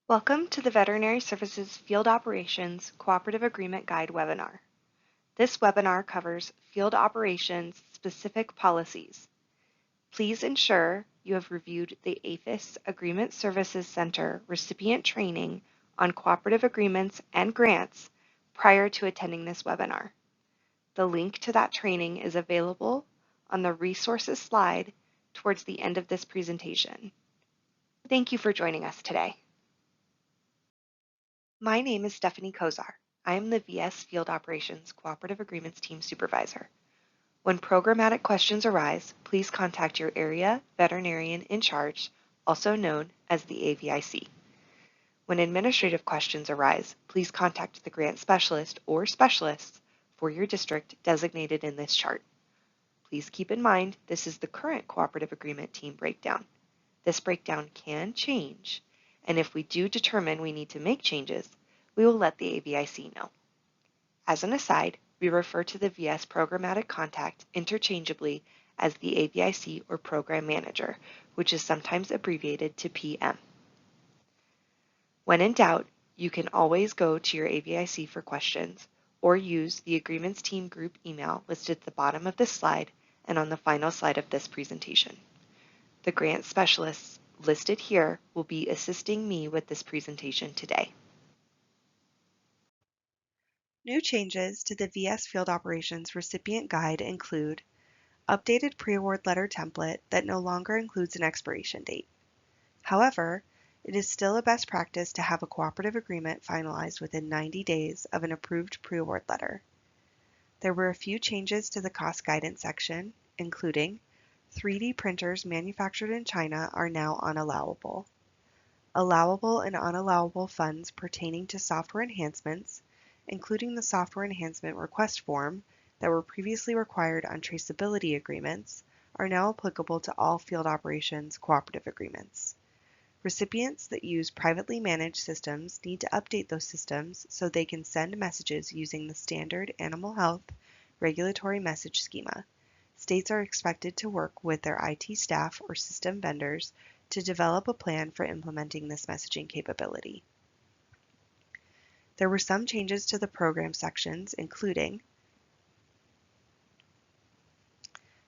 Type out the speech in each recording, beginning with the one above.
Welcome to the Veterinary Services Field Operations Cooperative Agreement Guide webinar. This webinar covers field operations specific policies. Please ensure you have reviewed the APHIS Agreement Services Center recipient training on cooperative agreements and grants prior to attending this webinar. The link to that training is available on the resources slide towards the end of this presentation. Thank you for joining us today. My name is Stephanie Kozar. I am the VS Field Operations Cooperative Agreements Team Supervisor. When programmatic questions arise, please contact your area veterinarian in charge, also known as the AVIC. When administrative questions arise, please contact the grant specialist or specialists for your district designated in this chart. Please keep in mind this is the current cooperative agreement team breakdown. This breakdown can change, and if we do determine we need to make changes, we will let the AVIC know. As an aside, we refer to the VS programmatic contact interchangeably as the AVIC or Program Manager, which is sometimes abbreviated to PM. When in doubt, you can always go to your AVIC for questions or use the Agreements Team group email listed at the bottom of this slide and on the final slide of this presentation. The grant specialists listed here will be assisting me with this presentation today. New changes to the VS Field Operations Recipient Guide include updated pre-award letter template that no longer includes an expiration date. However, it is still a best practice to have a cooperative agreement finalized within 90 days of an approved pre-award letter. There were a few changes to the cost guidance section, including 3D printers manufactured in China are now unallowable. Allowable and unallowable funds pertaining to software enhancements, including the software enhancement request form that were previously required on traceability agreements, are now applicable to all field operations cooperative agreements. Recipients that use privately managed systems need to update those systems so they can send messages using the standard animal health regulatory message schema. States are expected to work with their IT staff or system vendors to develop a plan for implementing this messaging capability. There were some changes to the program sections, including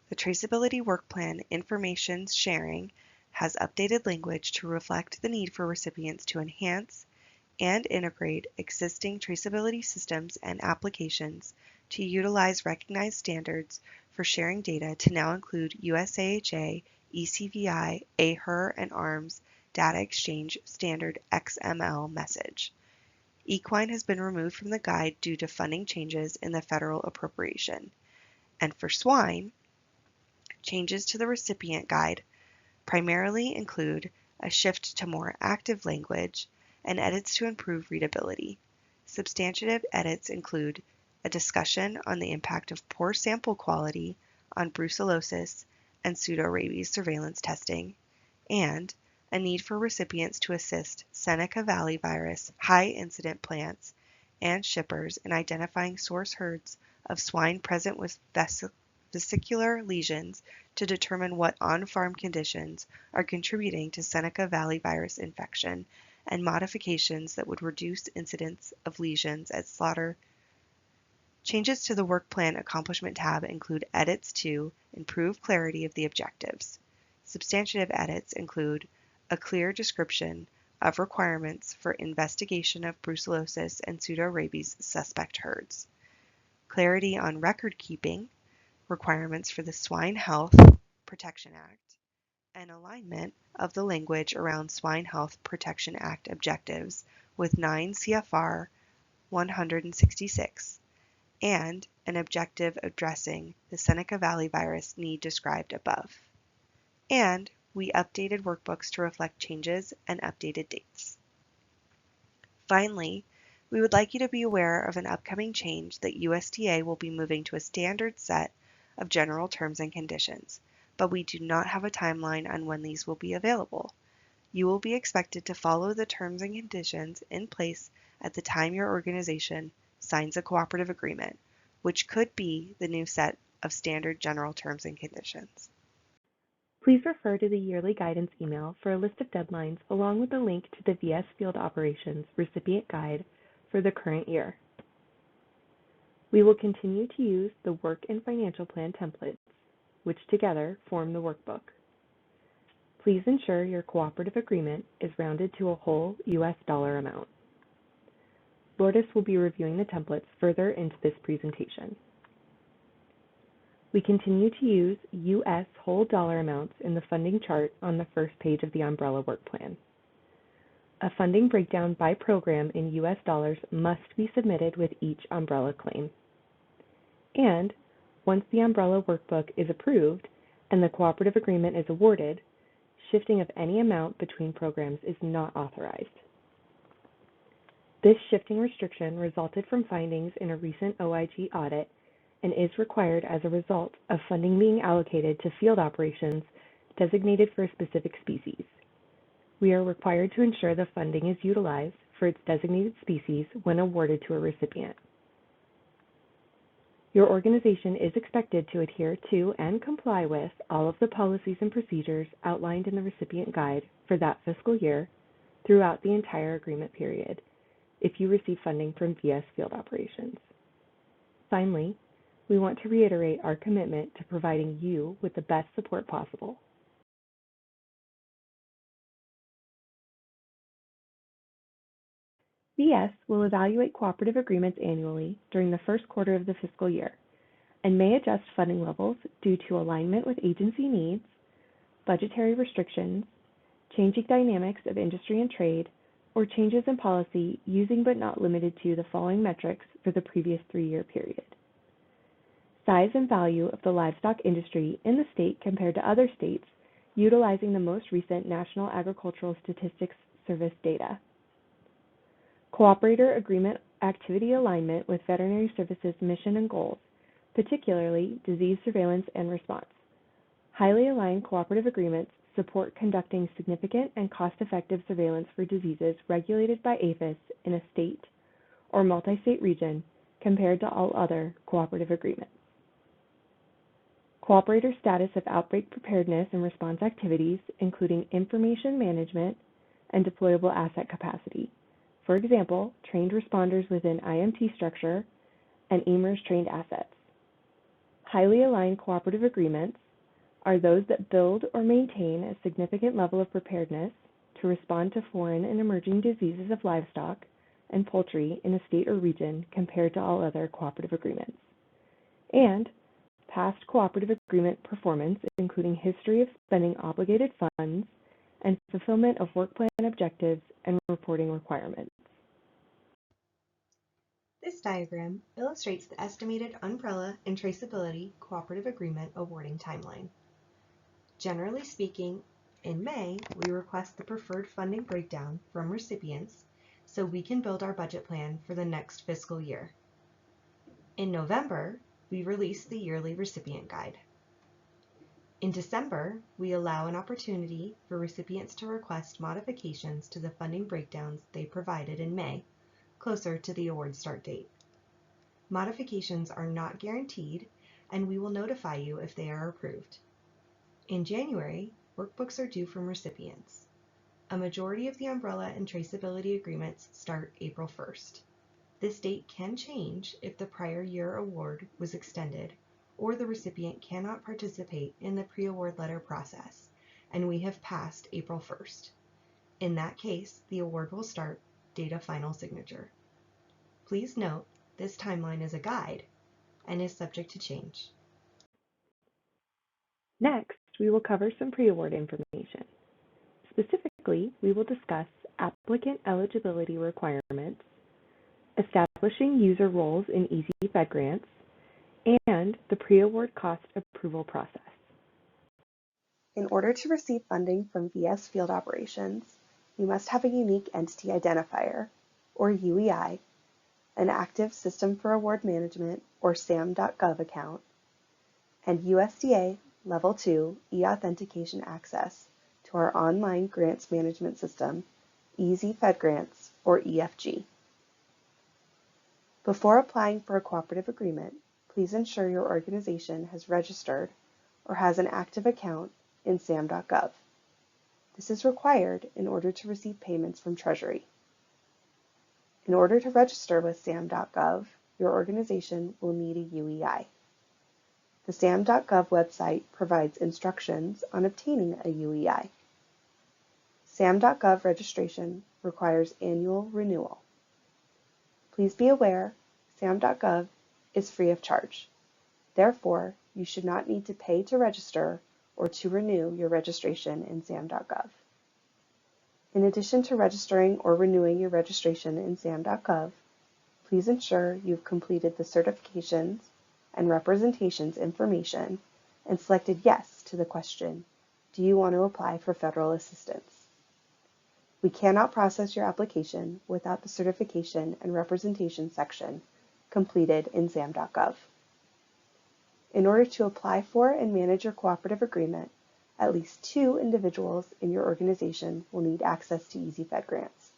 the Traceability Work Plan information sharing has updated language to reflect the need for recipients to enhance and integrate existing traceability systems and applications to utilize recognized standards for sharing data to now include USAHA, ECVI, AHR, and ARMS Data Exchange Standard XML message. Equine has been removed from the guide due to funding changes in the federal appropriation. And for swine, changes to the recipient guide primarily include a shift to more active language and edits to improve readability. Substantive edits include a discussion on the impact of poor sample quality on brucellosis and pseudorabies surveillance testing, and a need for recipients to assist Seneca Valley virus high-incident plants and shippers in identifying source herds of swine present with vesicular lesions to determine what on-farm conditions are contributing to Seneca Valley virus infection and modifications that would reduce incidence of lesions at slaughter. Changes to the Work Plan Accomplishment tab include edits to improve clarity of the objectives. Substantive edits include a clear description of requirements for investigation of brucellosis and pseudorabies suspect herds, clarity on record keeping, requirements for the Swine Health Protection Act, and alignment of the language around Swine Health Protection Act objectives with 9 CFR 166, and an objective addressing the Seneca Valley virus need described above. And we updated workbooks to reflect changes and updated dates. Finally, we would like you to be aware of an upcoming change that USDA will be moving to a standard set of general terms and conditions, but we do not have a timeline on when these will be available. You will be expected to follow the terms and conditions in place at the time your organization signs a cooperative agreement, which could be the new set of standard general terms and conditions. Please refer to the yearly guidance email for a list of deadlines along with a link to the VS Field Operations Recipient Guide for the current year. We will continue to use the Work and Financial Plan templates, which together form the workbook. Please ensure your cooperative agreement is rounded to a whole US dollar amount. Lourdes will be reviewing the templates further into this presentation. We continue to use US whole dollar amounts in the funding chart on the first page of the umbrella work plan. A funding breakdown by program in US dollars must be submitted with each umbrella claim. And once the umbrella workbook is approved and the cooperative agreement is awarded, shifting of any amount between programs is not authorized. This shifting restriction resulted from findings in a recent OIG audit and is required as a result of funding being allocated to field operations designated for a specific species. We are required to ensure the funding is utilized for its designated species when awarded to a recipient. Your organization is expected to adhere to and comply with all of the policies and procedures outlined in the recipient guide for that fiscal year throughout the entire agreement period if you receive funding from VS Field Operations. Finally, we want to reiterate our commitment to providing you with the best support possible. VS will evaluate cooperative agreements annually during the first quarter of the fiscal year and may adjust funding levels due to alignment with agency needs, budgetary restrictions, changing dynamics of industry and trade, or changes in policy using but not limited to the following metrics for the previous 3-year period. Size and value of the livestock industry in the state compared to other states utilizing the most recent National Agricultural Statistics Service data. Cooperator agreement activity alignment with veterinary services mission and goals, particularly disease surveillance and response. Highly aligned cooperative agreements support conducting significant and cost-effective surveillance for diseases regulated by APHIS in a state or multi-state region compared to all other cooperative agreements. Cooperator status of outbreak preparedness and response activities, including information management and deployable asset capacity. For example, trained responders within IMT structure and EMERS trained assets. Highly aligned cooperative agreements are those that build or maintain a significant level of preparedness to respond to foreign and emerging diseases of livestock and poultry in a state or region compared to all other cooperative agreements. And past cooperative agreement performance, including history of spending obligated funds and fulfillment of work plan objectives and reporting requirements. This diagram illustrates the estimated umbrella and traceability cooperative agreement awarding timeline. Generally speaking, in May, we request the preferred funding breakdown from recipients so we can build our budget plan for the next fiscal year. In November, we release the yearly recipient guide. In December, we allow an opportunity for recipients to request modifications to the funding breakdowns they provided in May, closer to the award start date. Modifications are not guaranteed, and we will notify you if they are approved. In January, workbooks are due from recipients. A majority of the umbrella and traceability agreements start April 1st. This date can change if the prior year award was extended or the recipient cannot participate in the pre-award letter process, and we have passed April 1st. In that case, the award will start date of final signature. Please note, this timeline is a guide and is subject to change. Next, we will cover some pre-award information. Specifically, we will discuss applicant eligibility requirements, establishing user roles in Easy Fed grants, and the pre-award cost approval process. In order to receive funding from VS Field Operations, you must have a unique entity identifier, or UEI, an active System for Award Management, or SAM.gov account, and USDA Level 2 e-authentication access to our online grants management system, Easy Fed Grants, or EFG. Before applying for a cooperative agreement, please ensure your organization has registered or has an active account in SAM.gov. This is required in order to receive payments from Treasury. In order to register with SAM.gov, your organization will need a UEI. The SAM.gov website provides instructions on obtaining a UEI. SAM.gov registration requires annual renewal. Please be aware, SAM.gov is free of charge. Therefore, you should not need to pay to register or to renew your registration in SAM.gov. In addition to registering or renewing your registration in SAM.gov, please ensure you've completed the certifications and representations information and selected yes to the question, do you want to apply for federal assistance? We cannot process your application without the certification and representation section completed in SAM.gov. In order to apply for and manage your cooperative agreement, at least 2 individuals in your organization will need access to EasyFed grants,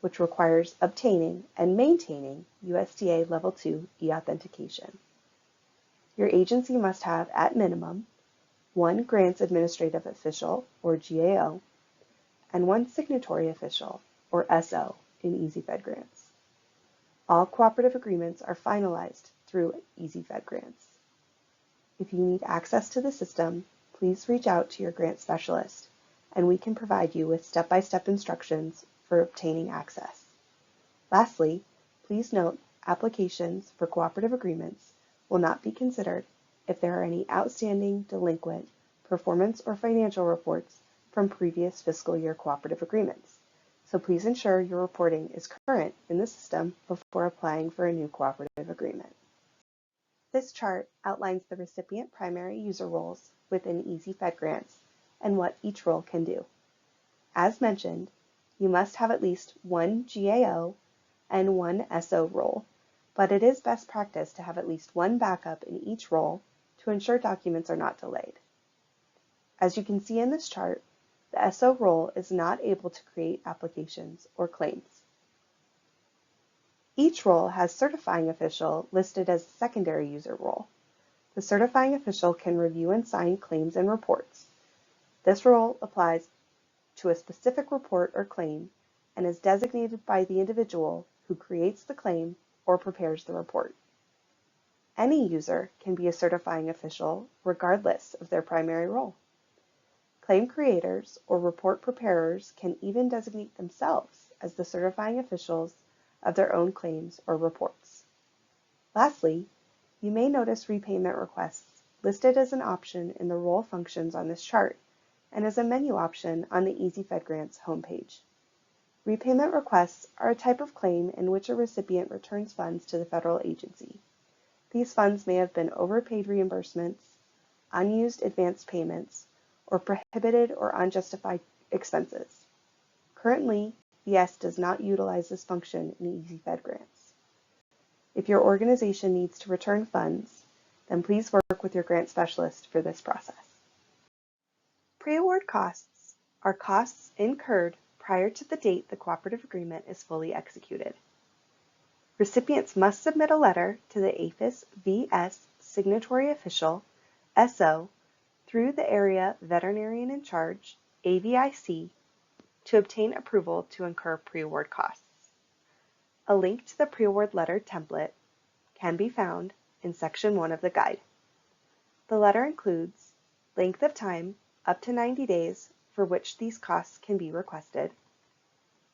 which requires obtaining and maintaining USDA Level 2 e-authentication. Your agency must have, at minimum, 1 Grants Administrative Official, or GAO, and 1 Signatory Official, or SO, in EasyFed grants. All cooperative agreements are finalized through EasyFed grants. If you need access to the system, please reach out to your grant specialist, and we can provide you with step-by-step instructions for obtaining access. Lastly, please note applications for cooperative agreements will not be considered if there are any outstanding, delinquent, performance or financial reports from previous fiscal year cooperative agreements. So please ensure your reporting is current in the system before applying for a new cooperative agreement. This chart outlines the recipient primary user roles within EasyFed grants and what each role can do. As mentioned, you must have at least 1 GAO and 1 SO role, but it is best practice to have at least 1 backup in each role to ensure documents are not delayed. As you can see in this chart, the SO role is not able to create applications or claims. Each role has certifying official listed as secondary user role. The certifying official can review and sign claims and reports. This role applies to a specific report or claim and is designated by the individual who creates the claim or prepares the report. Any user can be a certifying official regardless of their primary role. Claim creators or report preparers can even designate themselves as the certifying officials of their own claims or reports. Lastly, you may notice repayment requests listed as an option in the role functions on this chart and as a menu option on the EasyFed Grants homepage. Repayment requests are a type of claim in which a recipient returns funds to the federal agency. These funds may have been overpaid reimbursements, unused advanced payments, or prohibited or unjustified expenses. Currently, ES does not utilize this function in EasyFed grants. If your organization needs to return funds, then please work with your grant specialist for this process. Pre-award costs are costs incurred prior to the date the cooperative agreement is fully executed. Recipients must submit a letter to the APHIS VS Signatory Official, SO, through the Area Veterinarian in Charge, AVIC, to obtain approval to incur pre-award costs. A link to the pre-award letter template can be found in Section 1 of the guide. The letter includes length of time, up to 90 days, for which these costs can be requested,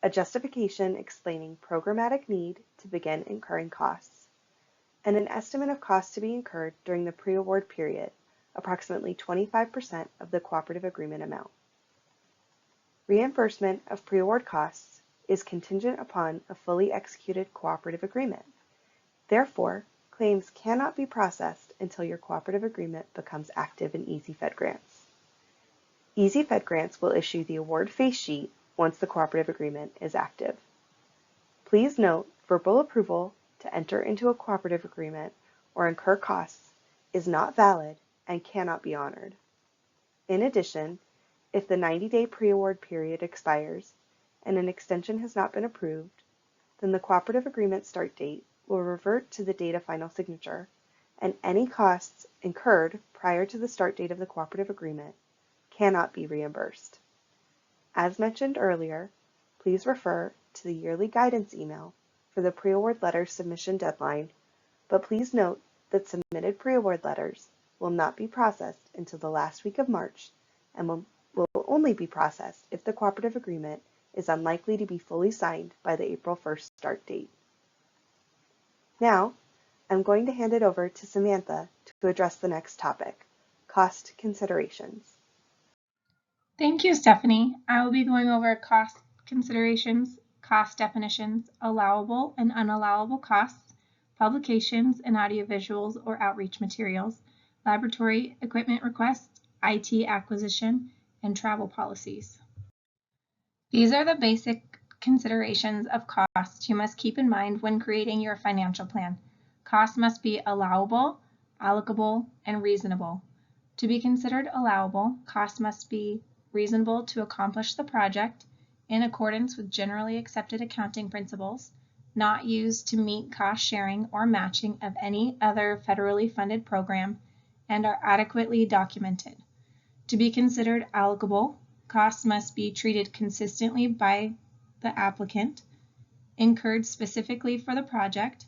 a justification explaining programmatic need to begin incurring costs, and an estimate of costs to be incurred during the pre-award period, approximately 25% of the cooperative agreement amount. Reimbursement of pre-award costs is contingent upon a fully executed cooperative agreement. Therefore, claims cannot be processed until your cooperative agreement becomes active in EasyFed grants. EasyFed grants will issue the award face sheet once the cooperative agreement is active. Please note, verbal approval to enter into a cooperative agreement or incur costs is not valid and cannot be honored. In addition, if the 90-day pre-award period expires and an extension has not been approved, then the cooperative agreement start date will revert to the date of final signature, and any costs incurred prior to the start date of the cooperative agreement cannot be reimbursed. As mentioned earlier, please refer to the yearly guidance email for the pre-award letter submission deadline, but please note that submitted pre-award letters will not be processed until the last week of March and will only be processed if the cooperative agreement is unlikely to be fully signed by the April 1st start date. Now, I'm going to hand it over to Samantha to address the next topic, cost considerations. Thank you, Stephanie. I will be going over cost considerations, cost definitions, allowable and unallowable costs, publications and audiovisuals or outreach materials, laboratory equipment requests, IT acquisition, and travel policies. These are the basic considerations of cost you must keep in mind when creating your financial plan. Costs must be allowable, allocable, and reasonable. To be considered allowable, costs must be reasonable to accomplish the project in accordance with generally accepted accounting principles, not used to meet cost sharing or matching of any other federally funded program, and are adequately documented. To be considered allocable, costs must be treated consistently by the applicant, incurred specifically for the project,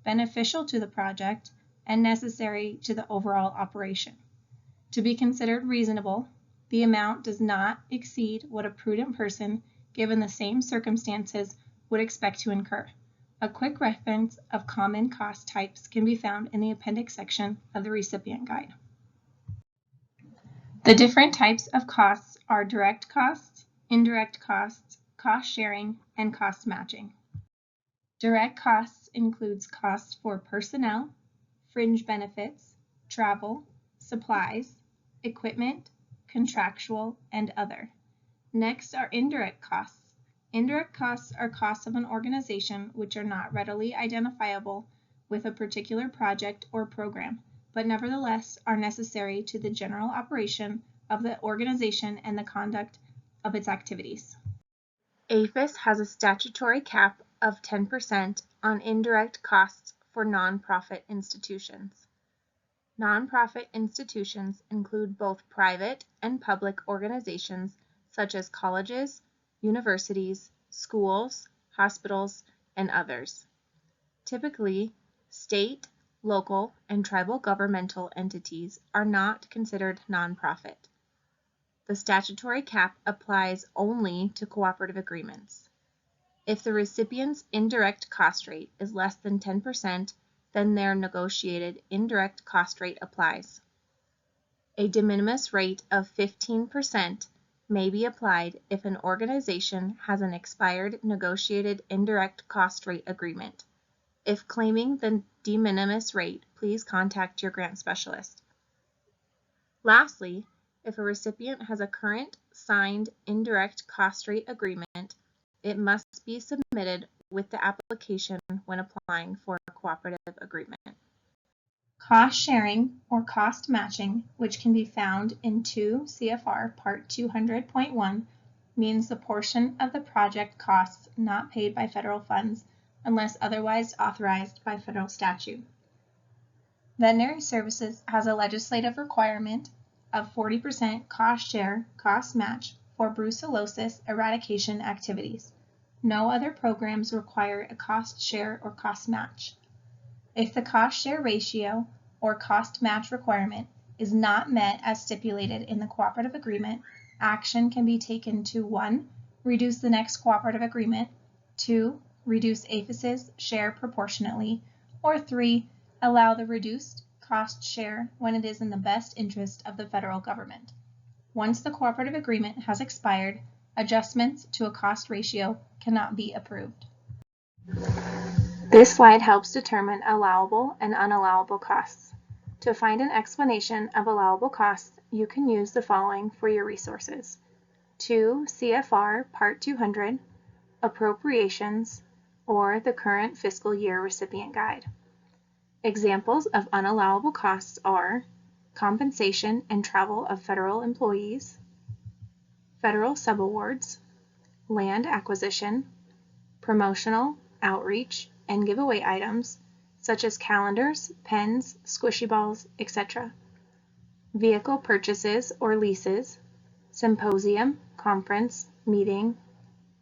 beneficial to the project, and necessary to the overall operation. To be considered reasonable, the amount does not exceed what a prudent person, given the same circumstances, would expect to incur. A quick reference of common cost types can be found in the appendix section of the recipient guide. The different types of costs are direct costs, indirect costs, cost sharing, and cost matching. Direct costs includes costs for personnel, fringe benefits, travel, supplies, equipment, contractual, and other. Next are indirect costs. Indirect costs are costs of an organization which are not readily identifiable with a particular project or program, but nevertheless are necessary to the general operation of the organization and the conduct of its activities. APHIS has a statutory cap of 10% on indirect costs for nonprofit institutions. Nonprofit institutions include both private and public organizations such as colleges, universities, schools, hospitals, and others. Typically, state, local, and tribal governmental entities are not considered nonprofit. The statutory cap applies only to cooperative agreements. If the recipient's indirect cost rate is less than 10%, then their negotiated indirect cost rate applies. A de minimis rate of 15% may be applied if an organization has an expired negotiated indirect cost rate agreement. If claiming the de minimis rate, please contact your grant specialist. Lastly, if a recipient has a current signed indirect cost rate agreement, it must be submitted with the application when applying for a cooperative agreement. Cost sharing or cost matching, which can be found in 2 CFR Part 200.1, means the portion of the project costs not paid by federal funds unless otherwise authorized by federal statute. Veterinary Services has a legislative requirement of 40% cost share, cost match for brucellosis eradication activities. No other programs require a cost share or cost match. If the cost share ratio or cost match requirement is not met as stipulated in the cooperative agreement, action can be taken to 1. Reduce the next cooperative agreement, 2. Reduce APHIS's share proportionately, or 3. Allow the reduced cost share when it is in the best interest of the federal government. Once the cooperative agreement has expired, adjustments to a cost ratio cannot be approved. This slide helps determine allowable and unallowable costs. To find an explanation of allowable costs, you can use the following for your resources: 2 CFR Part 200, Appropriations, or the Current Fiscal Year Recipient Guide. Examples of unallowable costs are compensation and travel of federal employees, federal subawards, land acquisition, promotional, outreach, and giveaway items such as calendars, pens, squishy balls, etc., vehicle purchases or leases, symposium, conference, meeting,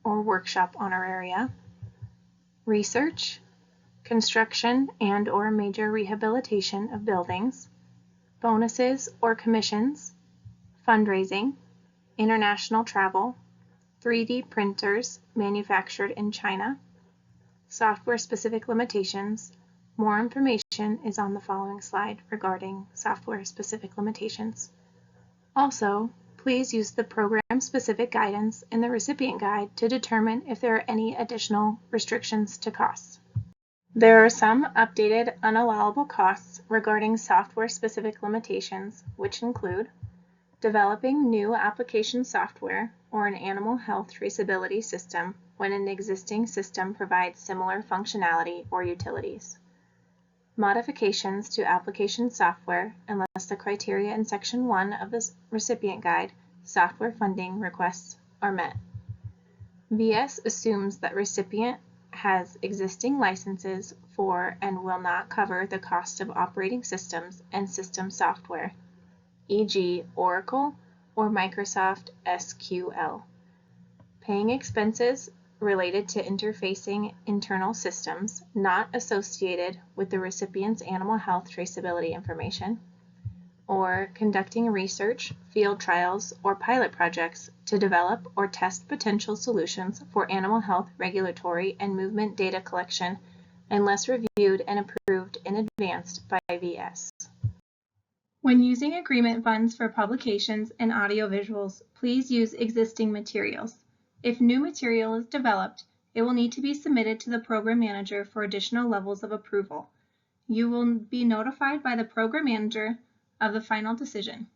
or workshop honoraria, research, construction and/or major rehabilitation of buildings, bonuses or commissions, fundraising, international travel, 3D printers manufactured in China, software-specific limitations. More information is on the following slide regarding software-specific limitations. Also, please use the program-specific guidance in the recipient guide to determine if there are any additional restrictions to costs. There are some updated unallowable costs regarding software-specific limitations, which include developing new application software or an animal health traceability system when an existing system provides similar functionality or utilities. Modifications to application software unless the criteria in Section 1 of the recipient guide, software funding requests, are met. VS assumes that recipient has existing licenses for and will not cover the cost of operating systems and system software, e.g. Oracle or Microsoft SQL. Paying expenses related to interfacing internal systems not associated with the recipient's animal health traceability information, or conducting research, field trials, or pilot projects to develop or test potential solutions for animal health regulatory and movement data collection unless reviewed and approved in advance by VS. When using agreement funds for publications and audiovisuals, please use existing materials. If new material is developed, it will need to be submitted to the program manager for additional levels of approval. You will be notified by the program manager of the final decision.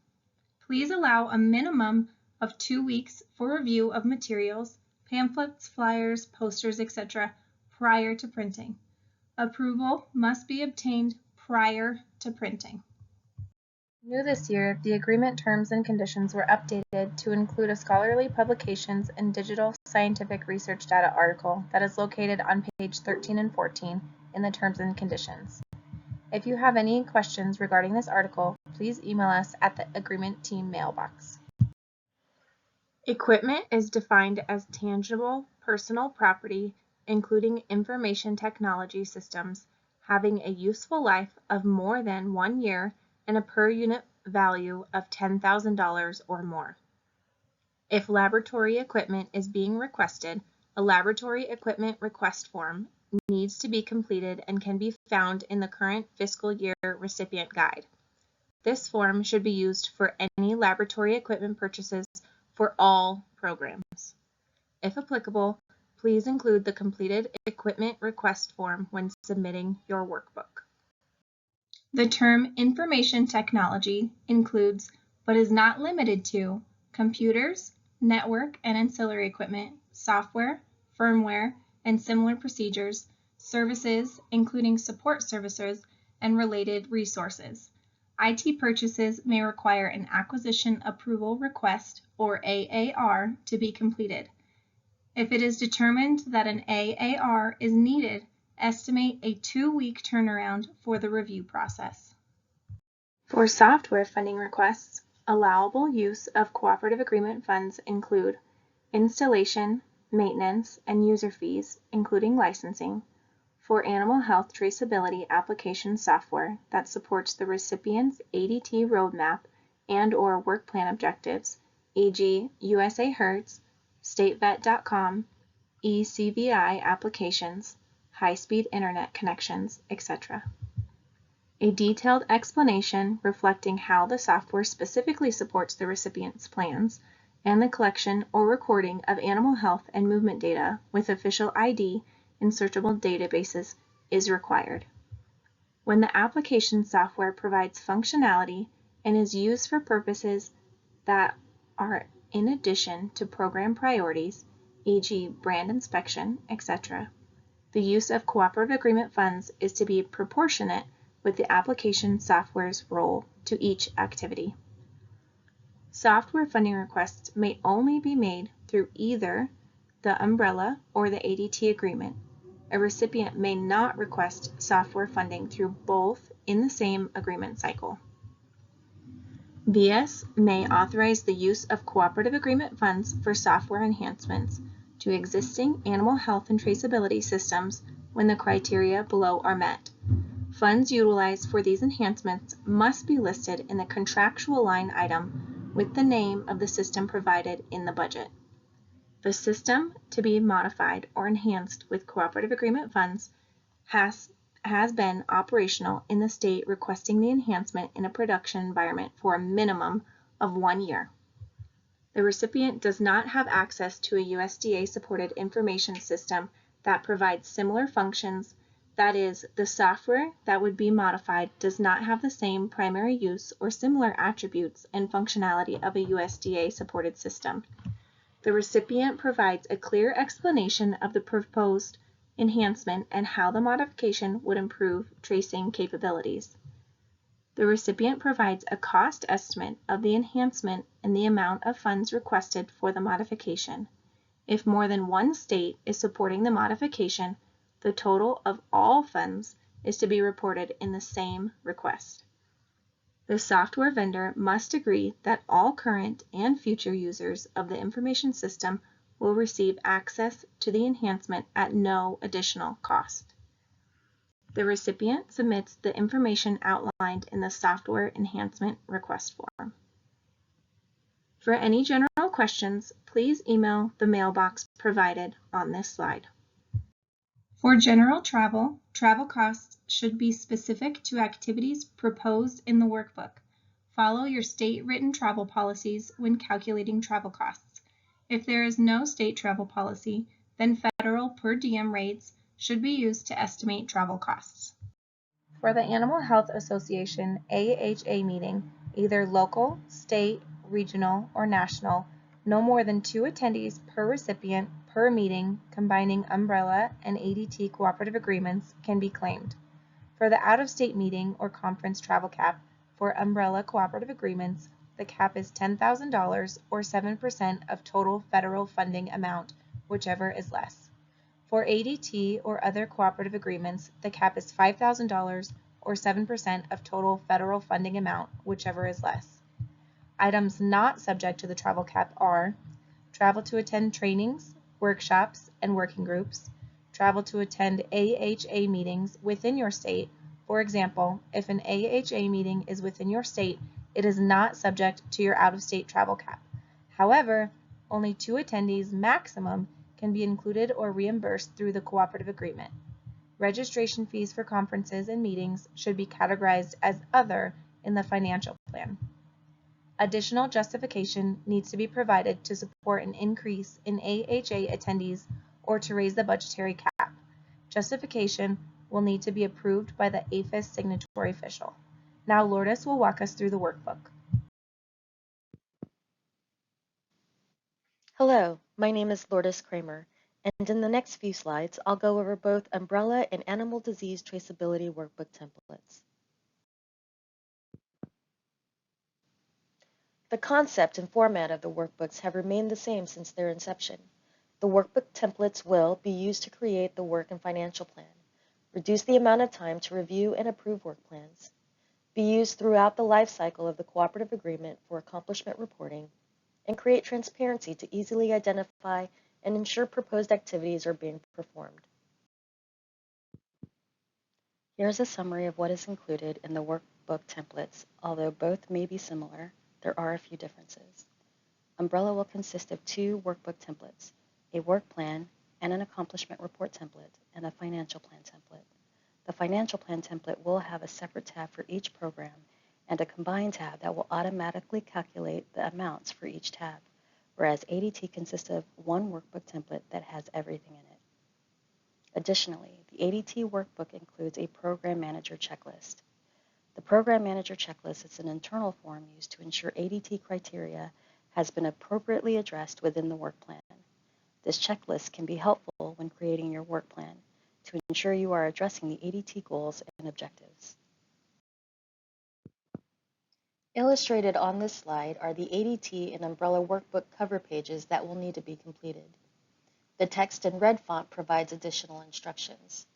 Please allow a minimum of 2 weeks for review of materials, pamphlets, flyers, posters, etc. prior to printing. Approval must be obtained prior to printing. New this year, the agreement terms and conditions were updated to include a scholarly publications and digital scientific research data article that is located on page 13 and 14 in the terms and conditions. If you have any questions regarding this article, please email us at the agreement team mailbox. Equipment is defined as tangible personal property, including information technology systems, having a useful life of more than 1 year and a per unit value of $10,000 or more. If laboratory equipment is being requested, a laboratory equipment request form needs to be completed and can be found in the current fiscal year recipient guide. This form should be used for any laboratory equipment purchases for all programs. If applicable, please include the completed equipment request form when submitting your workbook. The term information technology includes, but is not limited to, computers, network and ancillary equipment, software, firmware, and similar procedures, services, including support services, and related resources. IT purchases may require an Acquisition Approval Request, or AAR, to be completed. If it is determined that an AAR is needed, estimate a 2-week turnaround for the review process. For software funding requests, allowable use of cooperative agreement funds include installation, maintenance, and user fees, including licensing, for animal health traceability application software that supports the recipient's ADT roadmap and/or work plan objectives, e.g. USA Hertz, StateVet.com, eCVI applications, high-speed internet connections, etc. A detailed explanation reflecting how the software specifically supports the recipient's plans and the collection or recording of animal health and movement data with official ID in searchable databases is required. When the application software provides functionality and is used for purposes that are in addition to program priorities, e.g. brand inspection, etc., the use of cooperative agreement funds is to be proportionate with the application software's role to each activity. Software funding requests may only be made through either the umbrella or the ADT agreement. A recipient may not request software funding through both in the same agreement cycle. VS may authorize the use of cooperative agreement funds for software enhancements to existing animal health and traceability systems when the criteria below are met. Funds utilized for these enhancements must be listed in the contractual line item with the name of the system provided in the budget. The system to be modified or enhanced with cooperative agreement funds has been operational in the state requesting the enhancement in a production environment for a minimum of 1 year. The recipient does not have access to a USDA-supported information system that provides similar functions. That is, the software that would be modified does not have the same primary use or similar attributes and functionality of a USDA-supported system. The recipient provides a clear explanation of the proposed enhancement and how the modification would improve tracing capabilities. The recipient provides a cost estimate of the enhancement and the amount of funds requested for the modification. If more than one state is supporting the modification, the total of all funds is to be reported in the same request. The software vendor must agree that all current and future users of the information system will receive access to the enhancement at no additional cost. The recipient submits the information outlined in the software enhancement request form. For any general questions, please email the mailbox provided on this slide. For general travel, travel costs should be specific to activities proposed in the workbook. Follow your state written travel policies when calculating travel costs. If there is no state travel policy, then federal per diem rates should be used to estimate travel costs. For the Animal Health Association AHA meeting, either local, state, regional, or national, no more than 2 attendees per recipient per meeting combining umbrella and ADT cooperative agreements can be claimed. For the out-of-state meeting or conference travel cap for umbrella cooperative agreements, the cap is $10,000 or 7% of total federal funding amount, whichever is less. For ADT or other cooperative agreements, the cap is $5,000 or 7% of total federal funding amount, whichever is less. Items not subject to the travel cap are travel to attend trainings, workshops, and working groups, travel to attend AHA meetings within your state. For example, if an AHA meeting is within your state, it is not subject to your out-of-state travel cap. However, only 2 attendees maximum can be included or reimbursed through the cooperative agreement. Registration fees for conferences and meetings should be categorized as other in the financial plan. Additional justification needs to be provided to support an increase in AHA attendees or to raise the budgetary cap. Justification will need to be approved by the APHIS signatory official. Now Lourdes will walk us through the workbook. Hello, my name is Lourdes Kramer, and in the next few slides, I'll go over both umbrella and animal disease traceability workbook templates. The concept and format of the workbooks have remained the same since their inception. The workbook templates will be used to create the work and financial plan, reduce the amount of time to review and approve work plans, be used throughout the life cycle of the cooperative agreement for accomplishment reporting, and create transparency to easily identify and ensure proposed activities are being performed. Here's a summary of what is included in the workbook templates. Although both may be similar, there are a few differences. Umbrella will consist of 2 workbook templates, a work plan and an accomplishment report template, and a financial plan template. The financial plan template will have a separate tab for each program and a combined tab that will automatically calculate the amounts for each tab, whereas ADT consists of 1 workbook template that has everything in it. Additionally, the ADT workbook includes a program manager checklist. The program manager checklist is an internal form used to ensure ADT criteria has been appropriately addressed within the work plan. This checklist can be helpful when creating your work plan to ensure you are addressing the ADT goals and objectives. Illustrated on this slide are the ADT and umbrella workbook cover pages that will need to be completed. The text in red font provides additional instructions.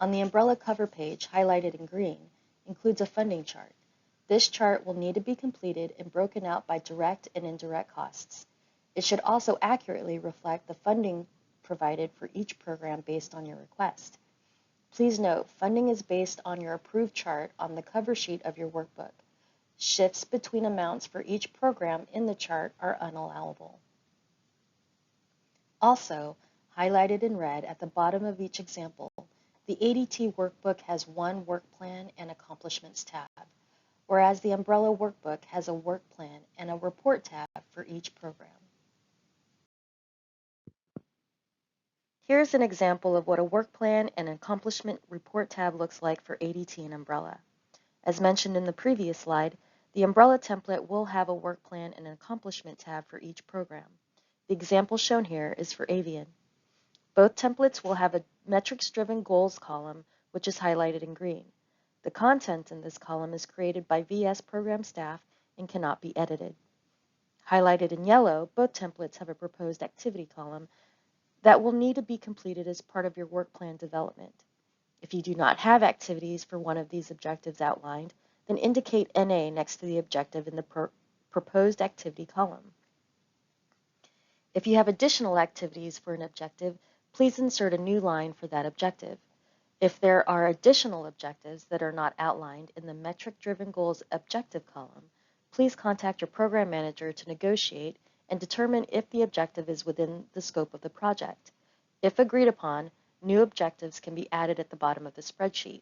On the umbrella cover page, highlighted in green, includes a funding chart. This chart will need to be completed and broken out by direct and indirect costs. It should also accurately reflect the funding provided for each program based on your request. Please note, funding is based on your approved chart on the cover sheet of your workbook. Shifts between amounts for each program in the chart are unallowable. Also, highlighted in red at the bottom of each example, the ADT workbook has one work plan and accomplishments tab, whereas the umbrella workbook has a work plan and a report tab for each program. Here's an example of what a work plan and accomplishment report tab looks like for ADT and umbrella. As mentioned in the previous slide, the umbrella template will have a work plan and an accomplishment tab for each program. The example shown here is for avian. Both templates will have a metrics-driven goals column, which is highlighted in green. The content in this column is created by VS program staff and cannot be edited. Highlighted in yellow, both templates have a proposed activity column that will need to be completed as part of your work plan development. If you do not have activities for one of these objectives outlined, then indicate NA next to the objective in the proposed activity column. If you have additional activities for an objective, please insert a new line for that objective. If there are additional objectives that are not outlined in the metric-driven goals objective column, please contact your program manager to negotiate and determine if the objective is within the scope of the project. If agreed upon, new objectives can be added at the bottom of the spreadsheet.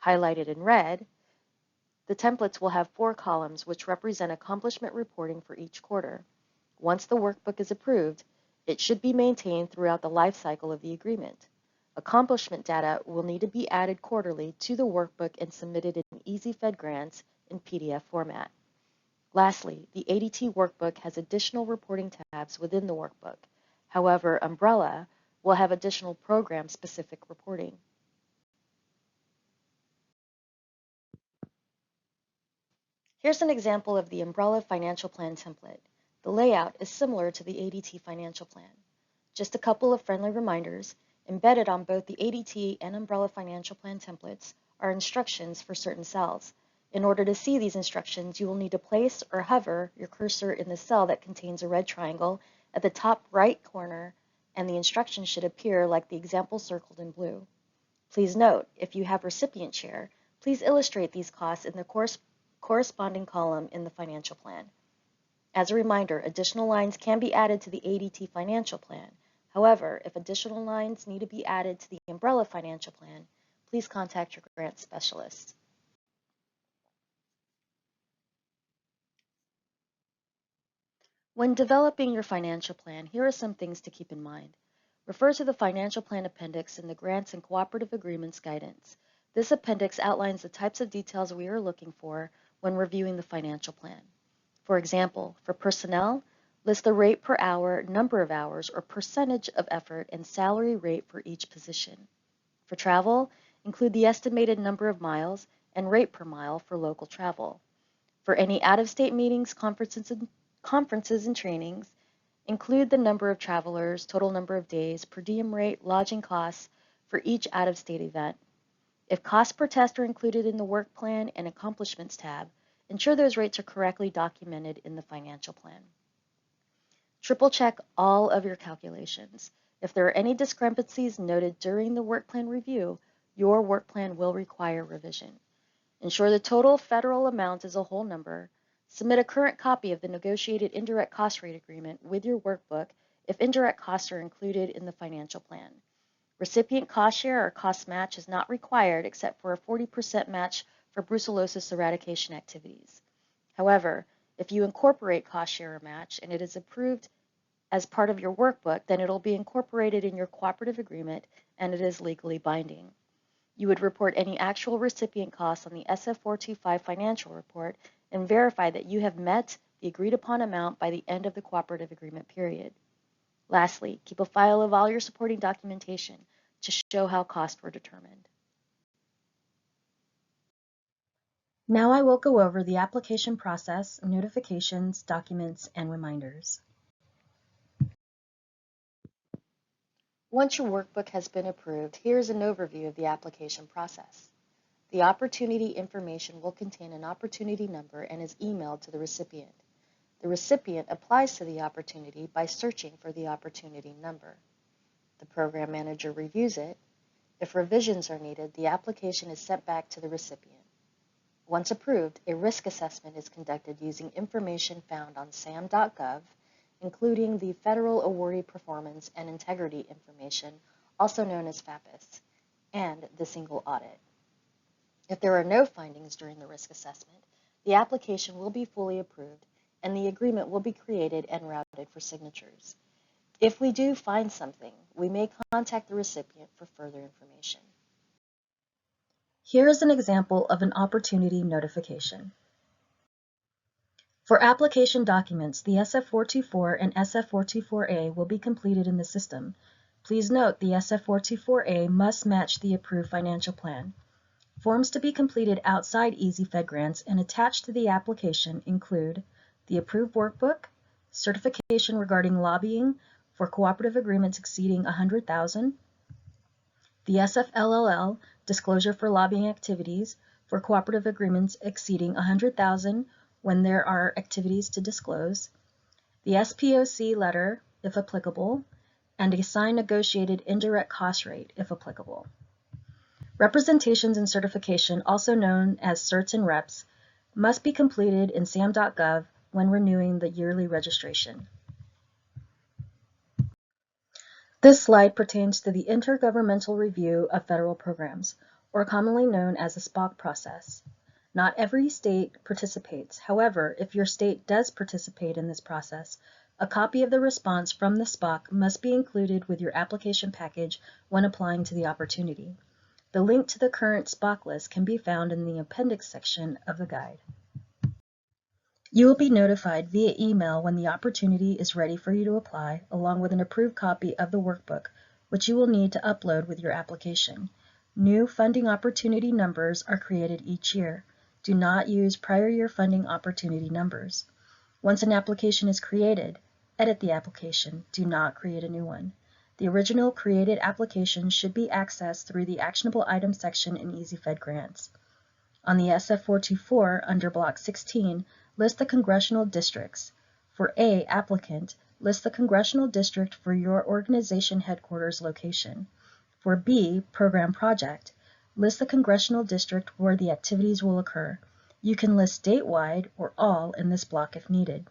Highlighted in red, the templates will have 4 columns which represent accomplishment reporting for each quarter. Once the workbook is approved, it should be maintained throughout the life cycle of the agreement. Accomplishment data will need to be added quarterly to the workbook and submitted in easy-fed grants in PDF format. Lastly, the ADT workbook has additional reporting tabs within the workbook. However, Umbrella will have additional program-specific reporting. Here's an example of the Umbrella Financial Plan template. The layout is similar to the ADT Financial Plan. Just a couple of friendly reminders. Embedded on both the ADT and Umbrella Financial Plan templates are instructions for certain cells. In order to see these instructions, you will need to place or hover your cursor in the cell that contains a red triangle at the top right corner, and the instructions should appear like the example circled in blue. Please note, if you have recipient share, please illustrate these costs in the corresponding column in the financial plan. As a reminder, additional lines can be added to the ADT financial plan. However, if additional lines need to be added to the Umbrella financial plan, please contact your grant specialist. When developing your financial plan, here are some things to keep in mind. Refer to the financial plan appendix in the Grants and Cooperative Agreements guidance. This appendix outlines the types of details we are looking for when reviewing the financial plan. For example, for personnel, list the rate per hour, number of hours, or percentage of effort and salary rate for each position. For travel, include the estimated number of miles and rate per mile for local travel. For any out-of-state meetings, conferences and trainings, include the number of travelers, total number of days, per diem rate, lodging costs for each out-of-state event. If costs per test are included in the work plan and accomplishments tab, ensure those rates are correctly documented in the financial plan. Triple check all of your calculations. If there are any discrepancies noted during the work plan review, your work plan will require revision. Ensure the total federal amount is a whole number. Submit a current copy of the negotiated indirect cost rate agreement with your workbook if indirect costs are included in the financial plan. Recipient cost share or cost match is not required except for a 40% match for brucellosis eradication activities. However, if you incorporate cost share or match and it is approved as part of your workbook, then it will be incorporated in your cooperative agreement and it is legally binding. You would report any actual recipient costs on the SF425 financial report and verify that you have met the agreed upon amount by the end of the cooperative agreement period. Lastly, keep a file of all your supporting documentation to show how costs were determined. Now I will go over the application process, notifications, documents, and reminders. Once your workbook has been approved, here is an overview of the application process. The opportunity information will contain an opportunity number and is emailed to the recipient. The recipient applies to the opportunity by searching for the opportunity number. The program manager reviews it. If revisions are needed, the application is sent back to the recipient. Once approved, a risk assessment is conducted using information found on sam.gov, including the Federal Awardee Performance and Integrity Information, also known as FAPIS, and the single audit. If there are no findings during the risk assessment, the application will be fully approved and the agreement will be created and routed for signatures. If we do find something, we may contact the recipient for further information. Here is an example of an opportunity notification. For application documents, the SF424 and SF424A will be completed in the system. Please note the SF424A must match the approved financial plan. Forms to be completed outside EasyFed grants and attached to the application include the approved workbook, certification regarding lobbying for cooperative agreements exceeding $100,000, the SFLLL, disclosure for lobbying activities for cooperative agreements exceeding $100,000 when there are activities to disclose, the SPOC letter, if applicable, and a signed negotiated indirect cost rate, if applicable. Representations and certification, also known as certs and reps, must be completed in sam.gov when renewing the yearly registration. This slide pertains to the Intergovernmental Review of Federal Programs, or commonly known as the SPOC process. Not every state participates. However, if your state does participate in this process, a copy of the response from the SPOC must be included with your application package when applying to the opportunity. The link to the current SPOC list can be found in the appendix section of the guide. You will be notified via email when the opportunity is ready for you to apply, along with an approved copy of the workbook, which you will need to upload with your application. New funding opportunity numbers are created each year. Do not use prior year funding opportunity numbers. Once an application is created, edit the application. Do not create a new one. The original created application should be accessed through the Actionable Items section in EasyFed Grants. On the SF424, under Block 16, list the congressional districts. For A, applicant, list the congressional district for your organization headquarters location. For B, program project, list the congressional district where the activities will occur. You can list statewide or all in this block if needed.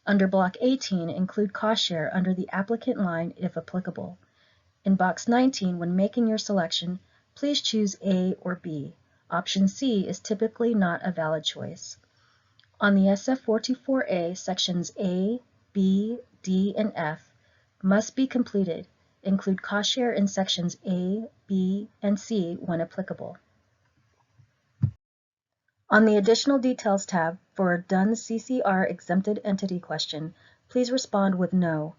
Under Block 18, include cost share under the applicant line if applicable. In Box 19, when making your selection, please choose A or B. Option C is typically not a valid choice. On the SF424A, sections A, B, D, and F must be completed. Include cost share in sections A, B, and C when applicable. On the Additional Details tab for a done CCR exempted entity question, please respond with no.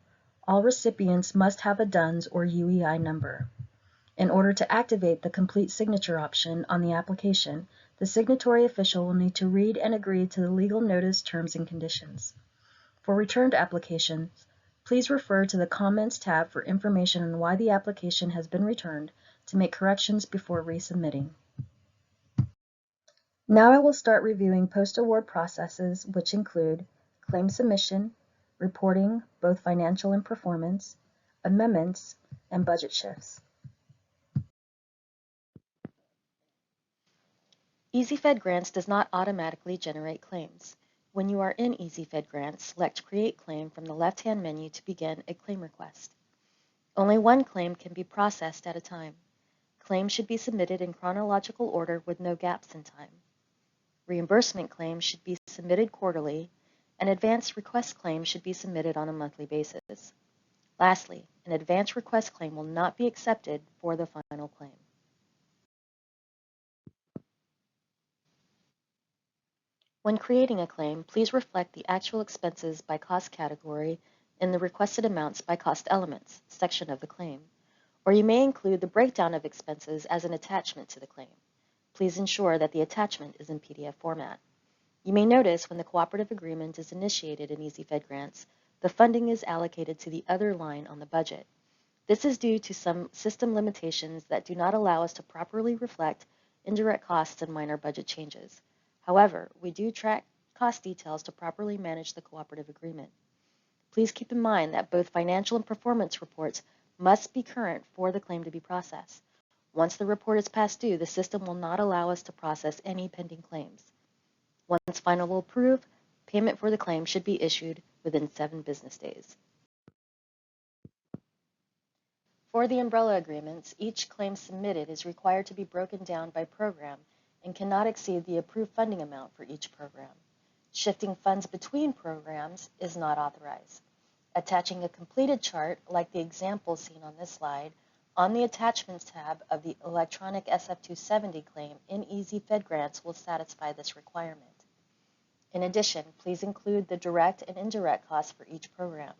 All recipients must have a DUNS or UEI number. In order to activate the complete signature option on the application, the signatory official will need to read and agree to the legal notice terms and conditions. For returned applications, please refer to the Comments tab for information on why the application has been returned to make corrections before resubmitting. Now I will start reviewing post-award processes, which include claim submission, reporting, both financial and performance, amendments, and budget shifts. EasyFed Grants does not automatically generate claims. When you are in EasyFed Grants, select Create Claim from the left-hand menu to begin a claim request. Only one claim can be processed at a time. Claims should be submitted in chronological order with no gaps in time. Reimbursement claims should be submitted quarterly, and advance request claims should be submitted on a monthly basis. Lastly, an advance request claim will not be accepted for the final claim. When creating a claim, please reflect the actual expenses by cost category in the Requested Amounts by Cost Elements section of the claim, or you may include the breakdown of expenses as an attachment to the claim. Please ensure that the attachment is in PDF format. You may notice when the cooperative agreement is initiated in EasyFed Grants, the funding is allocated to the other line on the budget. This is due to some system limitations that do not allow us to properly reflect indirect costs, and minor budget changes. However, we do track cost details to properly manage the cooperative agreement. Please keep in mind that both financial and performance reports must be current for the claim to be processed. Once the report is past due, the system will not allow us to process any pending claims. Once final approved, payment for the claim should be issued within 7 business days. For the umbrella agreements, each claim submitted is required to be broken down by program and cannot exceed the approved funding amount for each program. Shifting funds between programs is not authorized. Attaching a completed chart, like the example seen on this slide, on the Attachments tab of the electronic SF270 claim in Easy Fed Grants will satisfy this requirement. In addition, please include the direct and indirect costs for each program.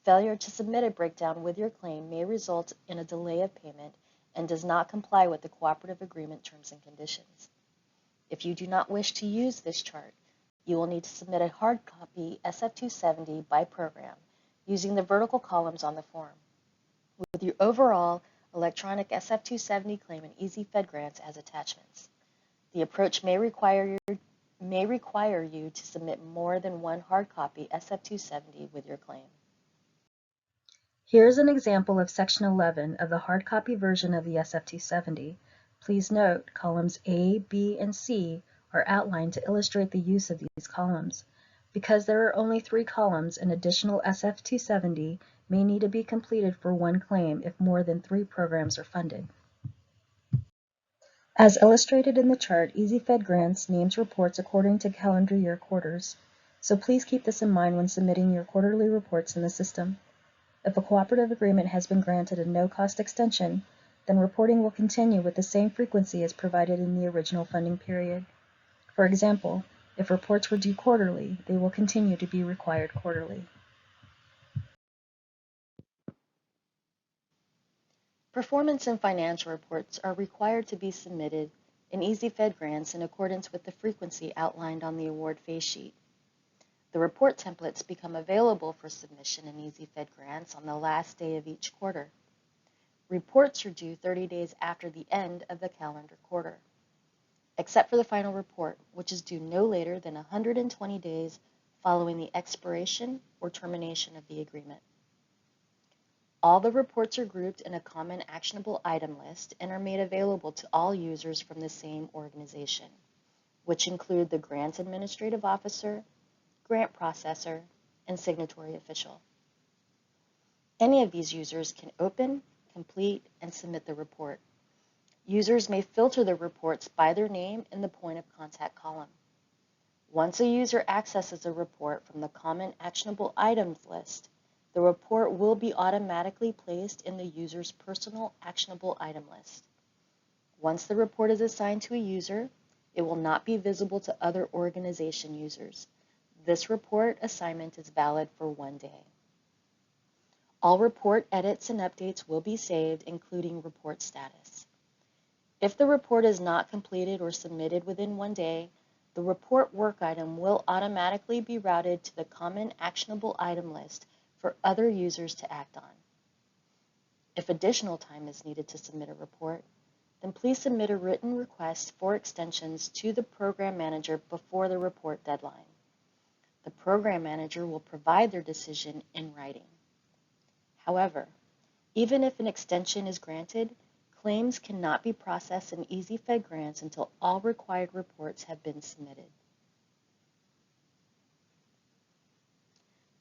Failure to submit a breakdown with your claim may result in a delay of payment and does not comply with the cooperative agreement terms and conditions. If you do not wish to use this chart, you will need to submit a hard copy SF270 by program using the vertical columns on the form, with your overall electronic SF270 claim and Easy Fed Grants as attachments. The approach may require you to submit more than one hard copy SF270 with your claim. Here's an example of Section 11 of the hard copy version of the SF270. Please note, columns A, B, and C are outlined to illustrate the use of these columns. Because there are only 3 columns, an additional SF270 may need to be completed for one claim if more than 3 programs are funded. As illustrated in the chart, Easy Fed Grants names reports according to calendar year quarters, so please keep this in mind when submitting your quarterly reports in the system. If a cooperative agreement has been granted a no-cost extension, then reporting will continue with the same frequency as provided in the original funding period. For example, if reports were due quarterly, they will continue to be required quarterly. Performance and financial reports are required to be submitted in Easy Fed Grants in accordance with the frequency outlined on the award phase sheet. The report templates become available for submission in Easy Fed Grants on the last day of each quarter. Reports are due 30 days after the end of the calendar quarter, except for the final report, which is due no later than 120 days following the expiration or termination of the agreement. All the reports are grouped in a common actionable item list and are made available to all users from the same organization, which include the grant administrative officer, grant processor, and signatory official. Any of these users can open, complete, and submit the report. Users may filter the reports by their name in the point of contact column. Once a user accesses a report from the Common Actionable Items list, the report will be automatically placed in the user's personal actionable item list. Once the report is assigned to a user, it will not be visible to other organization users. This report assignment is valid for 1 day. All report edits and updates will be saved, including report status. If the report is not completed or submitted within 1 day, the report work item will automatically be routed to the Common Actionable Item list for other users to act on. If additional time is needed to submit a report, then please submit a written request for extensions to the program manager before the report deadline. The program manager will provide their decision in writing. However, even if an extension is granted, claims cannot be processed in Easy Fed Grants until all required reports have been submitted.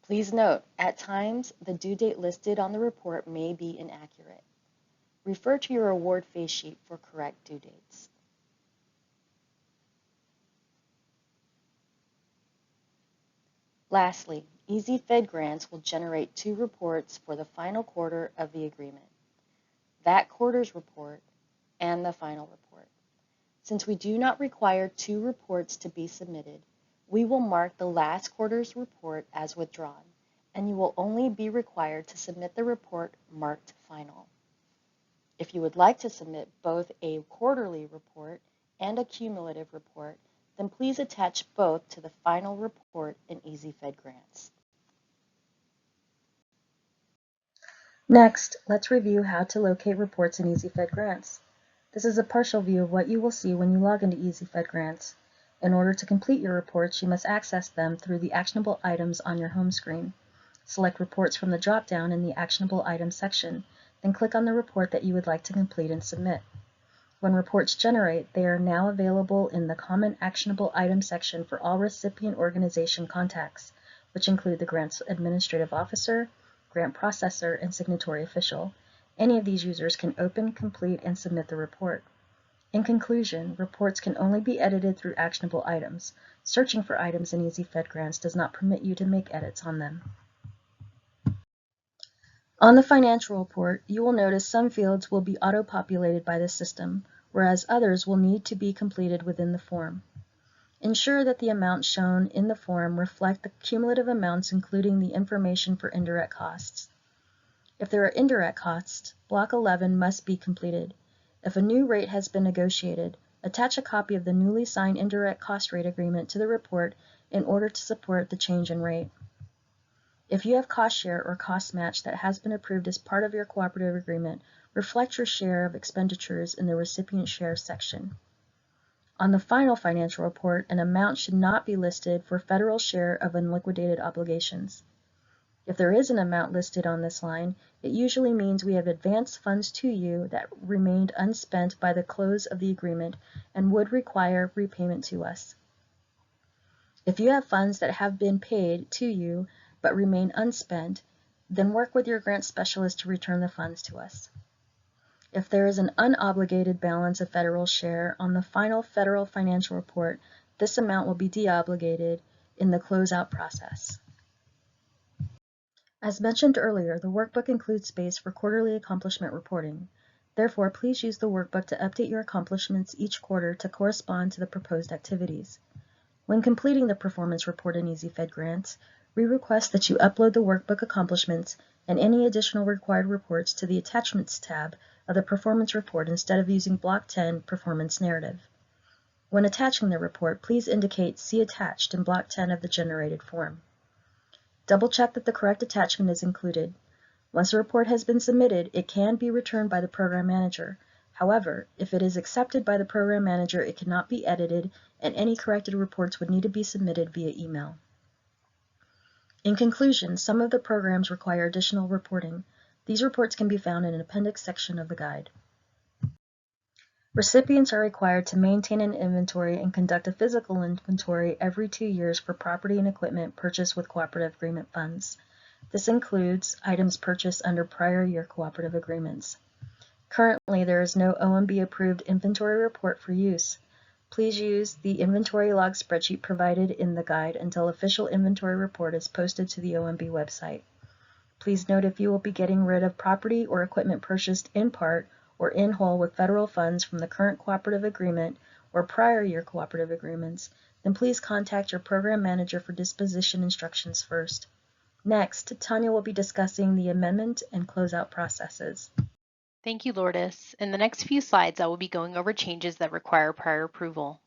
Please note, at times, the due date listed on the report may be inaccurate. Refer to your award phase sheet for correct due dates. Lastly, Easy Fed Grants will generate 2 reports for the final quarter of the agreement, that quarter's report and the final report. Since we do not require 2 reports to be submitted, we will mark the last quarter's report as withdrawn, and you will only be required to submit the report marked final. If you would like to submit both a quarterly report and a cumulative report, then please attach both to the final report in Easy Fed Grants. Next, let's review how to locate reports in Easy Fed Grants. This is a partial view of what you will see when you log into EasyFed Grants. In order to complete your reports, you must access them through the actionable items on your home screen. Select Reports from the drop-down in the Actionable Items section, then click on the report that you would like to complete and submit. When reports generate, they are now available in the Common Actionable Items section for all recipient organization contacts, which include the grant's administrative officer, grant processor, and signatory official. Any of these users can open, complete, and submit the report. In conclusion, reports can only be edited through actionable items. Searching for items in EasyFed Grants does not permit you to make edits on them. On the financial report, you will notice some fields will be auto-populated by the system, whereas others will need to be completed within the form. Ensure that the amounts shown in the form reflect the cumulative amounts including the information for indirect costs. If there are indirect costs, Block 11 must be completed. If a new rate has been negotiated, attach a copy of the newly signed indirect cost rate agreement to the report in order to support the change in rate. If you have cost share or cost match that has been approved as part of your cooperative agreement, reflect your share of expenditures in the recipient share section. On the final financial report, an amount should not be listed for federal share of unliquidated obligations. If there is an amount listed on this line, it usually means we have advanced funds to you that remained unspent by the close of the agreement and would require repayment to us. If you have funds that have been paid to you but remain unspent, then work with your grant specialist to return the funds to us. If there is an unobligated balance of federal share on the final federal financial report, this amount will be deobligated in the closeout process. As mentioned earlier, the workbook includes space for quarterly accomplishment reporting. Therefore, please use the workbook to update your accomplishments each quarter to correspond to the proposed activities. When completing the performance report in EasyFed Grants, we request that you upload the workbook accomplishments and any additional required reports to the Attachments tab of the performance report instead of using Block 10 Performance Narrative. When attaching the report, please indicate See Attached in Block 10 of the generated form. Double-check that the correct attachment is included. Once a report has been submitted, it can be returned by the program manager. However, if it is accepted by the program manager, it cannot be edited, and any corrected reports would need to be submitted via email. In conclusion, some of the programs require additional reporting. These reports can be found in an appendix section of the guide. Recipients are required to maintain an inventory and conduct a physical inventory every 2 years for property and equipment purchased with cooperative agreement funds. This includes items purchased under prior year cooperative agreements. Currently, there is no OMB approved inventory report for use. Please use the inventory log spreadsheet provided in the guide until official inventory report is posted to the OMB website. Please note if you will be getting rid of property or equipment purchased in part or in whole with federal funds from the current cooperative agreement or prior year cooperative agreements, then please contact your program manager for disposition instructions first. Next, Tanya will be discussing the amendment and closeout processes. Thank you, Lourdes. In the next few slides, I will be going over changes that require prior approval.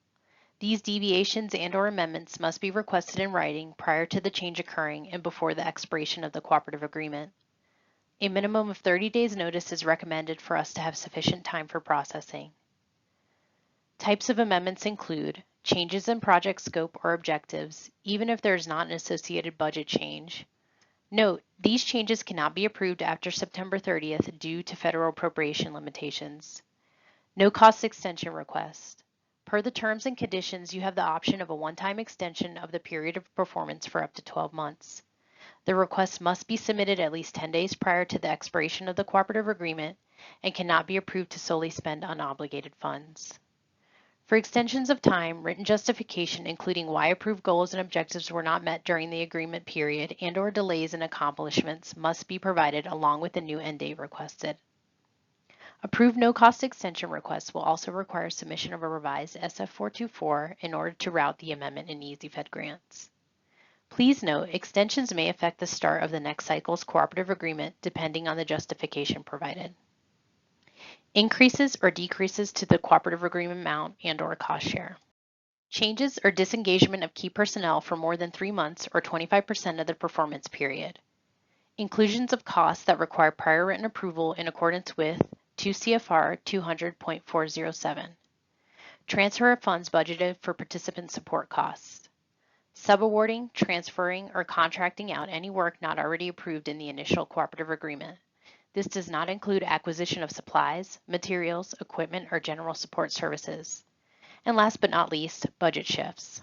These deviations and/or amendments must be requested in writing prior to the change occurring and before the expiration of the cooperative agreement. A minimum of 30 days notice is recommended for us to have sufficient time for processing. Types of amendments include changes in project scope or objectives, even if there is not an associated budget change. Note, these changes cannot be approved after September 30th due to federal appropriation limitations. No cost extension request. Per the terms and conditions, you have the option of a one-time extension of the period of performance for up to 12 months. The request must be submitted at least 10 days prior to the expiration of the cooperative agreement and cannot be approved to solely spend unobligated funds. For extensions of time, written justification including why approved goals and objectives were not met during the agreement period and/or delays in accomplishments must be provided along with the new end date requested. Approved no-cost extension requests will also require submission of a revised SF424 in order to route the amendment in EasyFed Grants. Please note, extensions may affect the start of the next cycle's cooperative agreement depending on the justification provided. Increases or decreases to the cooperative agreement amount and/or cost share. Changes or disengagement of key personnel for more than 3 months or 25% of the performance period. Inclusions of costs that require prior written approval in accordance with 2 CFR 200.407. Transfer of funds budgeted for participant support costs. Subawarding, transferring, or contracting out any work not already approved in the initial cooperative agreement. This does not include acquisition of supplies, materials, equipment, or general support services. And last but not least, budget shifts.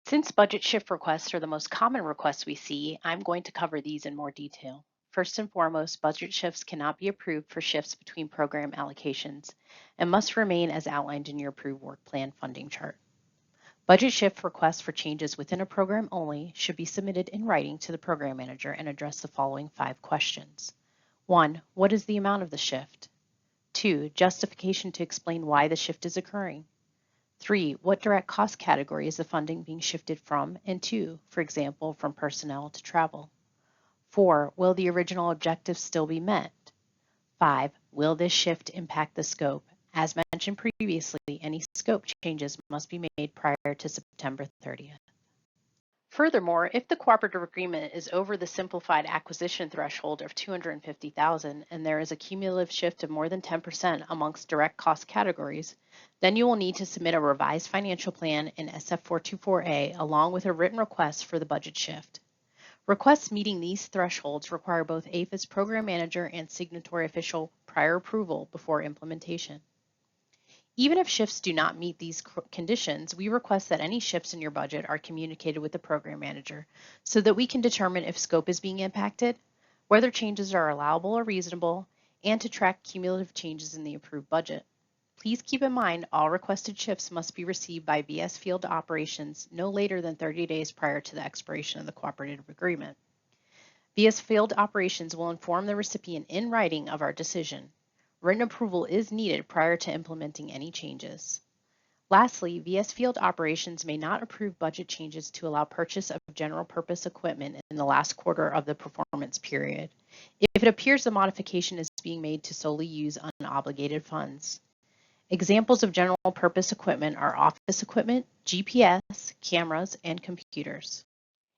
Since budget shift requests are the most common requests we see, I'm going to cover these in more detail. First and foremost, budget shifts cannot be approved for shifts between program allocations and must remain as outlined in your approved work plan funding chart. Budget shift requests for changes within a program only should be submitted in writing to the program manager and address the following 5 questions. 1. What is the amount of the shift? 2. Justification to explain why the shift is occurring. 3. What direct cost category is the funding being shifted from and to, for example, from personnel to travel? 4. Will the original objectives still be met? 5. Will this shift impact the scope? As mentioned previously, any scope changes must be made prior to September 30th. Furthermore, if the cooperative agreement is over the simplified acquisition threshold of $250,000 and there is a cumulative shift of more than 10% amongst direct cost categories, then you will need to submit a revised financial plan in SF424A along with a written request for the budget shift. Requests meeting these thresholds require both APHIS program manager and signatory official prior approval before implementation. Even if shifts do not meet these conditions, we request that any shifts in your budget are communicated with the program manager so that we can determine if scope is being impacted, whether changes are allowable or reasonable, and to track cumulative changes in the approved budget. Please keep in mind all requested shifts must be received by VS Field Operations no later than 30 days prior to the expiration of the cooperative agreement. VS Field Operations will inform the recipient in writing of our decision. Written approval is needed prior to implementing any changes. Lastly, VS Field Operations may not approve budget changes to allow purchase of general purpose equipment in the last quarter of the performance period, if it appears the modification is being made to solely use unobligated funds. Examples of general purpose equipment are office equipment, GPS, cameras, and computers.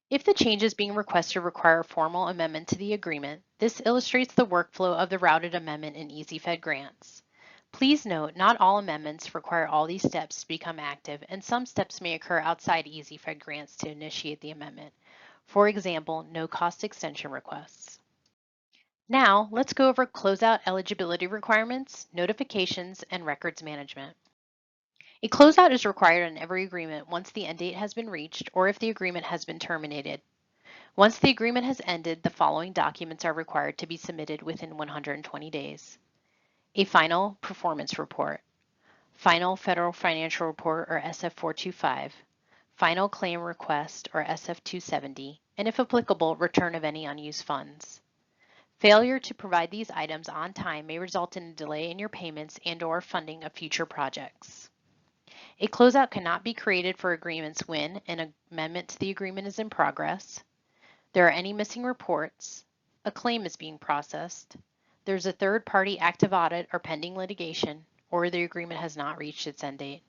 If the changes being requested require a formal amendment to the agreement, this illustrates the workflow of the routed amendment in EasyFed grants. Please note, not all amendments require all these steps to become active, and some steps may occur outside EasyFed grants to initiate the amendment. For example, no-cost extension requests. Now, let's go over closeout eligibility requirements, notifications, and records management. A closeout is required in every agreement once the end date has been reached or if the agreement has been terminated. Once the agreement has ended, the following documents are required to be submitted within 120 days. A final performance report, final federal financial report or SF425, final claim request or SF270, and if applicable, return of any unused funds. Failure to provide these items on time may result in a delay in your payments and/or funding of future projects. A closeout cannot be created for agreements when an amendment to the agreement is in progress, there are any missing reports, a claim is being processed, there's a third-party active audit or pending litigation, or the agreement has not reached its end date.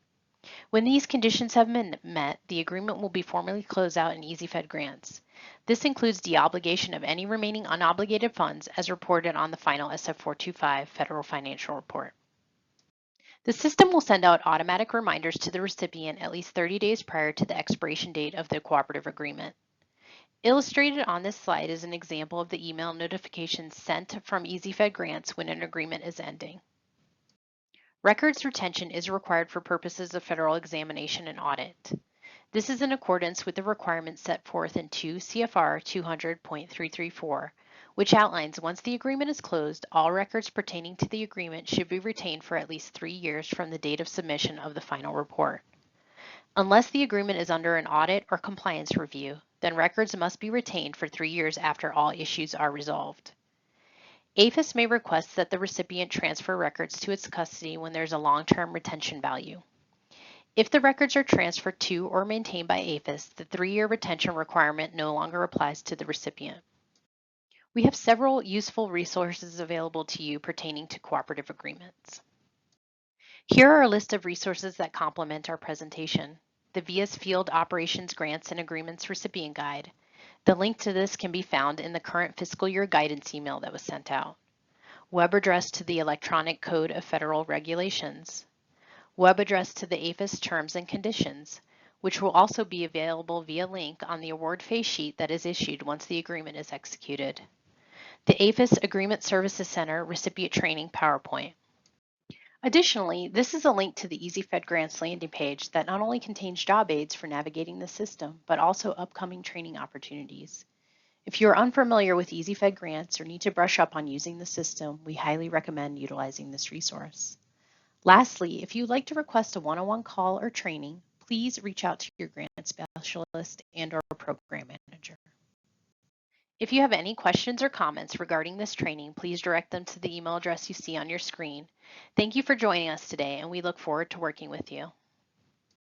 When these conditions have been met, the agreement will be formally closed out in EasyFed grants. This includes the obligation of any remaining unobligated funds as reported on the final SF425 Federal Financial Report. The system will send out automatic reminders to the recipient at least 30 days prior to the expiration date of the cooperative agreement. Illustrated on this slide is an example of the email notifications sent from EasyFed grants when an agreement is ending. Records retention is required for purposes of federal examination and audit. This is in accordance with the requirements set forth in 2 CFR 200.334, which outlines once the agreement is closed, all records pertaining to the agreement should be retained for at least 3 years from the date of submission of the final report. Unless the agreement is under an audit or compliance review, then records must be retained for 3 years after all issues are resolved. APHIS may request that the recipient transfer records to its custody when there's a long-term retention value. If the records are transferred to or maintained by APHIS, the 3-year retention requirement no longer applies to the recipient. We have several useful resources available to you pertaining to cooperative agreements. Here are a list of resources that complement our presentation. The VS Field Operations Grants and Agreements Recipient Guide. The link to this can be found in the current fiscal year guidance email that was sent out. web address to the Electronic Code of Federal Regulations, web address to the APHIS Terms and Conditions, which will also be available via link on the award phase sheet that is issued once the agreement is executed, the APHIS Agreement Services Center Recipient Training PowerPoint. Additionally, this is a link to the EasyFed Grants landing page that not only contains job aids for navigating the system, but also upcoming training opportunities. If you are unfamiliar with EasyFed Grants or need to brush up on using the system, we highly recommend utilizing this resource. Lastly, if you would like to request a one-on-one call or training, please reach out to your grant specialist and/or program manager. If you have any questions or comments regarding this training, please direct them to the email address you see on your screen. Thank you for joining us today, and we look forward to working with you.